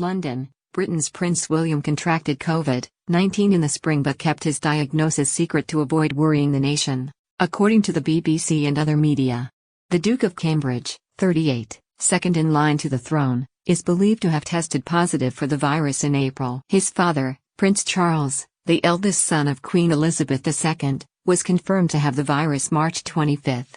London, Britain's Prince William contracted COVID-19 in the spring but kept his diagnosis secret to avoid worrying the nation, according to the BBC and other media. The Duke of Cambridge, 38, second in line to the throne, is believed to have tested positive for the virus in April. His father, Prince Charles, the eldest son of Queen Elizabeth II, was confirmed to have the virus March 25.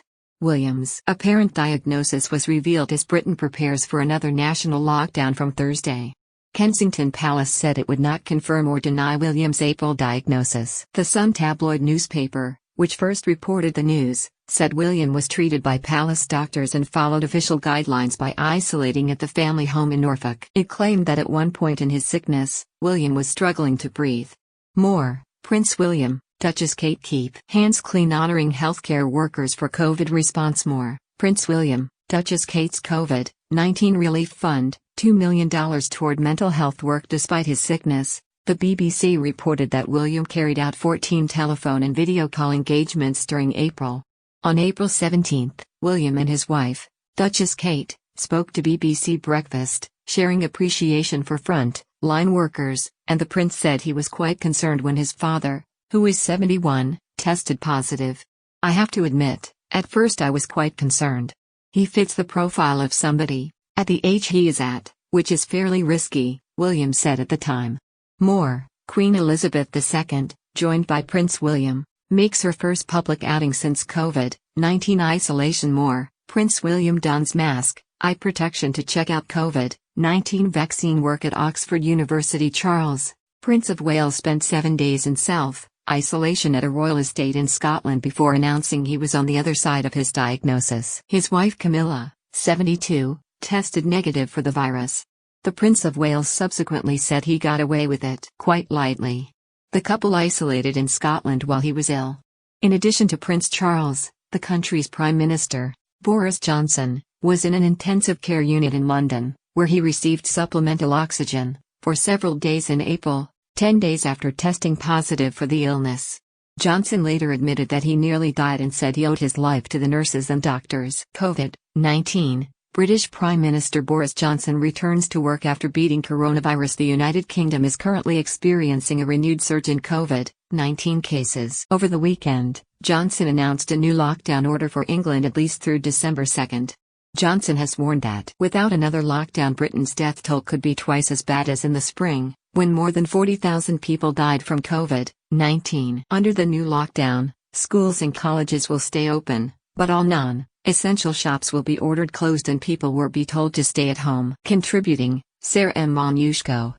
William's apparent diagnosis was revealed as Britain prepares for another national lockdown from Thursday. Kensington Palace said it would not confirm or deny William's April diagnosis. The Sun tabloid newspaper, which first reported the news, said William was treated by palace doctors and followed official guidelines by isolating at the family home in Norfolk. It claimed that at one point in his sickness, William was struggling to breathe. More, Prince William, Duchess Kate keep hands clean honoring healthcare workers for COVID response. More, Prince William, Duchess Kate's COVID-19 relief fund, $2 million toward mental health work despite his sickness. The BBC reported that William carried out 14 telephone and video call engagements during April. On April 17, William and his wife, Duchess Kate, spoke to BBC Breakfast, sharing appreciation for front-line workers, and the prince said he was quite concerned when his father, who is 71, tested positive. "I have to admit, at first I was quite concerned. He fits the profile of somebody, at the age he is at, which is fairly risky," William said at the time. More, Queen Elizabeth II, joined by Prince William, makes her first public outing since COVID-19 isolation. More, Prince William dons mask, eye protection to check out COVID-19 vaccine work at Oxford University. Charles, Prince of Wales, spent 7 days in self-isolation at a royal estate in Scotland before announcing he was on the other side of his diagnosis. His wife Camilla, 72, tested negative for the virus. The Prince of Wales subsequently said he got away with it quite lightly. The couple isolated in Scotland while he was ill. In addition to Prince Charles, the country's Prime Minister, Boris Johnson, was in an intensive care unit in London, where he received supplemental oxygen, for several days in April, 10 days after testing positive for the illness. Johnson later admitted that he nearly died and said he owed his life to the nurses and doctors. COVID-19. British Prime Minister Boris Johnson returns to work after beating coronavirus. The United Kingdom is currently experiencing a renewed surge in COVID-19 cases. Over the weekend, Johnson announced a new lockdown order for England at least through December 2. Johnson has warned that without another lockdown, Britain's death toll could be twice as bad as in the spring, when more than 40,000 people died from COVID-19. Under the new lockdown, schools and colleges will stay open, but all non-essential shops will be ordered closed and people will be told to stay at home. Contributing, Sarah M. Monushko.